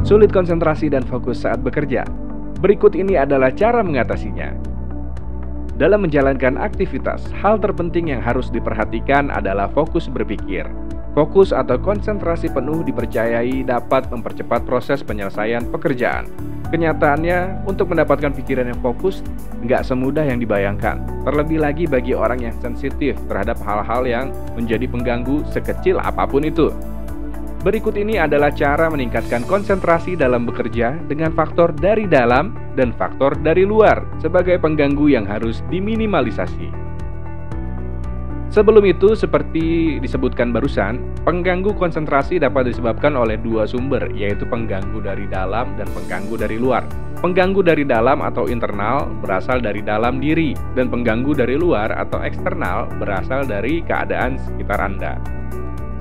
sulit konsentrasi dan fokus saat bekerja. Berikut ini adalah cara mengatasinya. Dalam menjalankan aktivitas, hal terpenting yang harus diperhatikan adalah fokus berpikir. Fokus atau konsentrasi penuh dipercayai dapat mempercepat proses penyelesaian pekerjaan. Kenyataannya, untuk mendapatkan pikiran yang fokus, nggak semudah yang dibayangkan. Terlebih lagi bagi orang yang sensitif terhadap hal-hal yang menjadi pengganggu sekecil apapun itu. Berikut ini adalah cara meningkatkan konsentrasi dalam bekerja dengan faktor dari dalam dan faktor dari luar sebagai pengganggu yang harus diminimalisasi. Sebelum itu, seperti disebutkan barusan, pengganggu konsentrasi dapat disebabkan oleh dua sumber, yaitu pengganggu dari dalam dan pengganggu dari luar. Pengganggu dari dalam atau internal berasal dari dalam diri, dan pengganggu dari luar atau eksternal berasal dari keadaan sekitar Anda.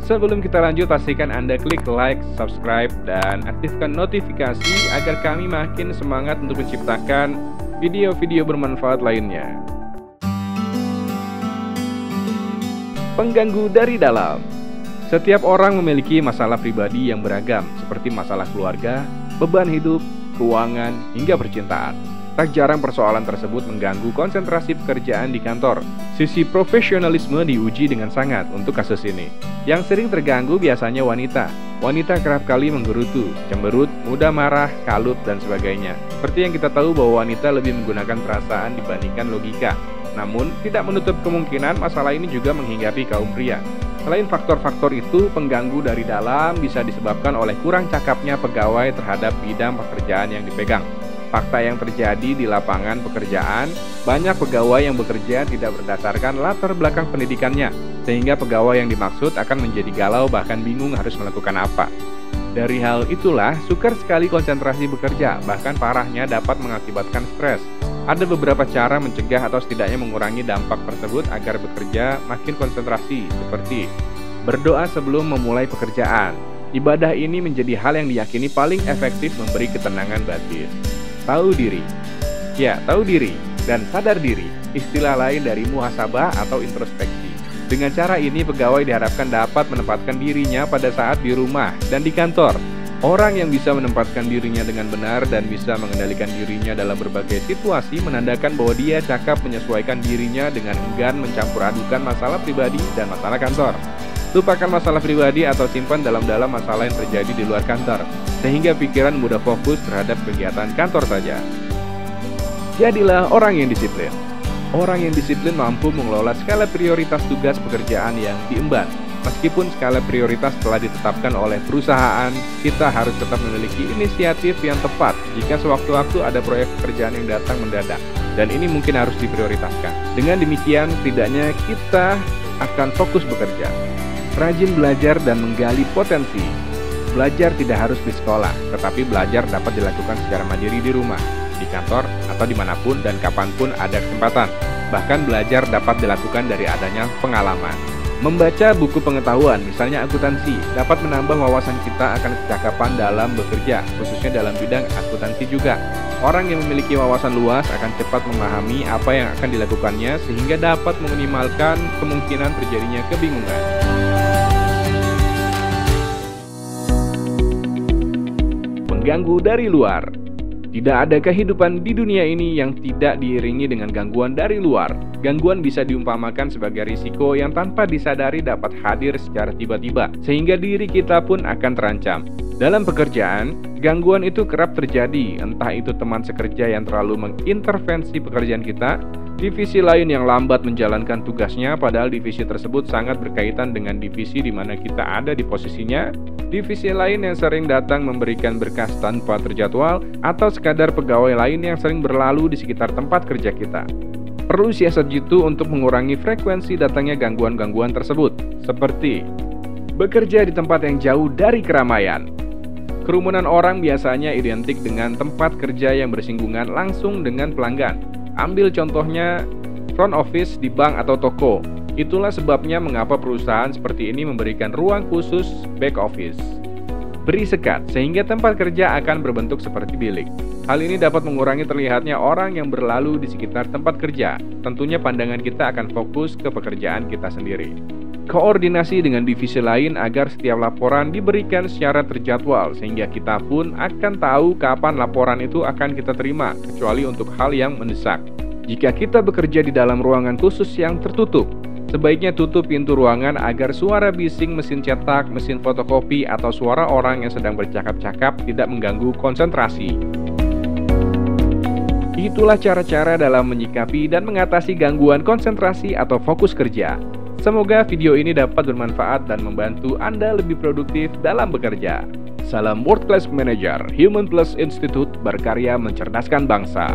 Sebelum kita lanjut, pastikan Anda klik like, subscribe, dan aktifkan notifikasi agar kami makin semangat untuk menciptakan video-video bermanfaat lainnya. Pengganggu dari dalam. Setiap orang memiliki masalah pribadi yang beragam, seperti masalah keluarga, beban hidup, keuangan, hingga percintaan. Tak jarang persoalan tersebut mengganggu konsentrasi pekerjaan di kantor. Sisi profesionalisme diuji dengan sangat untuk kasus ini. Yang sering terganggu biasanya wanita. Wanita kerap kali menggerutu, cemberut, mudah marah, kalut, dan sebagainya. Seperti yang kita tahu bahwa wanita lebih menggunakan perasaan dibandingkan logika. Namun, tidak menutup kemungkinan masalah ini juga menghinggapi kaum pria. Selain faktor-faktor itu, pengganggu dari dalam bisa disebabkan oleh kurang cakapnya pegawai terhadap bidang pekerjaan yang dipegang. Fakta yang terjadi di lapangan pekerjaan, banyak pegawai yang bekerja tidak berdasarkan latar belakang pendidikannya, sehingga pegawai yang dimaksud akan menjadi galau bahkan bingung harus melakukan apa. Dari hal itulah, sukar sekali konsentrasi bekerja, bahkan parahnya dapat mengakibatkan stres. Ada beberapa cara mencegah atau setidaknya mengurangi dampak tersebut agar bekerja makin konsentrasi, seperti berdoa sebelum memulai pekerjaan. Ibadah ini menjadi hal yang diyakini paling efektif memberi ketenangan batin. Tahu diri. Ya, tahu diri dan sadar diri, istilah lain dari muhasabah atau introspeksi. Dengan cara ini, pegawai diharapkan dapat menempatkan dirinya pada saat di rumah dan di kantor. Orang yang bisa menempatkan dirinya dengan benar dan bisa mengendalikan dirinya dalam berbagai situasi menandakan bahwa dia cakap menyesuaikan dirinya dengan enggan mencampur adukan masalah pribadi dan masalah kantor. Lupakan masalah pribadi atau simpan dalam-dalam masalah yang terjadi di luar kantor, sehingga pikiran mudah fokus terhadap kegiatan kantor saja. Jadilah orang yang disiplin. Orang yang disiplin mampu mengelola skala prioritas tugas pekerjaan yang diemban. Meskipun skala prioritas telah ditetapkan oleh perusahaan, kita harus tetap memiliki inisiatif yang tepat jika sewaktu-waktu ada proyek pekerjaan yang datang mendadak. Dan ini mungkin harus diprioritaskan. Dengan demikian, setidaknya kita akan fokus bekerja. Rajin belajar dan menggali potensi. Belajar tidak harus di sekolah, tetapi belajar dapat dilakukan secara mandiri di rumah, di kantor, atau dimanapun dan kapanpun ada kesempatan. Bahkan belajar dapat dilakukan dari adanya pengalaman. Membaca buku pengetahuan, misalnya akuntansi, dapat menambah wawasan kita akan kecakapan dalam bekerja, khususnya dalam bidang akuntansi juga. Orang yang memiliki wawasan luas akan cepat memahami apa yang akan dilakukannya sehingga dapat meminimalkan kemungkinan terjadinya kebingungan. Pengganggu dari luar. Tidak ada kehidupan di dunia ini yang tidak diiringi dengan gangguan dari luar. Gangguan bisa diumpamakan sebagai risiko yang tanpa disadari dapat hadir secara tiba-tiba, sehingga diri kita pun akan terancam. Dalam pekerjaan, gangguan itu kerap terjadi, entah itu teman sekerja yang terlalu mengintervensi pekerjaan kita, divisi lain yang lambat menjalankan tugasnya padahal divisi tersebut sangat berkaitan dengan divisi di mana kita ada di posisinya, divisi lain yang sering datang memberikan berkas tanpa terjadwal, atau sekadar pegawai lain yang sering berlalu di sekitar tempat kerja kita. Perlu siasat jitu untuk mengurangi frekuensi datangnya gangguan-gangguan tersebut, seperti bekerja di tempat yang jauh dari keramaian. Kerumunan orang biasanya identik dengan tempat kerja yang bersinggungan langsung dengan pelanggan. Ambil contohnya front office di bank atau toko. Itulah sebabnya mengapa perusahaan seperti ini memberikan ruang khusus back office. Beri sekat sehingga tempat kerja akan berbentuk seperti bilik. Hal ini dapat mengurangi terlihatnya orang yang berlalu di sekitar tempat kerja. Tentunya pandangan kita akan fokus ke pekerjaan kita sendiri. Koordinasi dengan divisi lain agar setiap laporan diberikan secara terjadwal sehingga kita pun akan tahu kapan laporan itu akan kita terima, kecuali untuk hal yang mendesak. Jika kita bekerja di dalam ruangan khusus yang tertutup, sebaiknya tutup pintu ruangan agar suara bising mesin cetak, mesin fotokopi, atau suara orang yang sedang bercakap-cakap tidak mengganggu konsentrasi. Itulah cara-cara dalam menyikapi dan mengatasi gangguan konsentrasi atau fokus kerja. Semoga video ini dapat bermanfaat dan membantu Anda lebih produktif dalam bekerja. Salam World Class Manager, Human Plus Institute, berkarya mencerdaskan bangsa.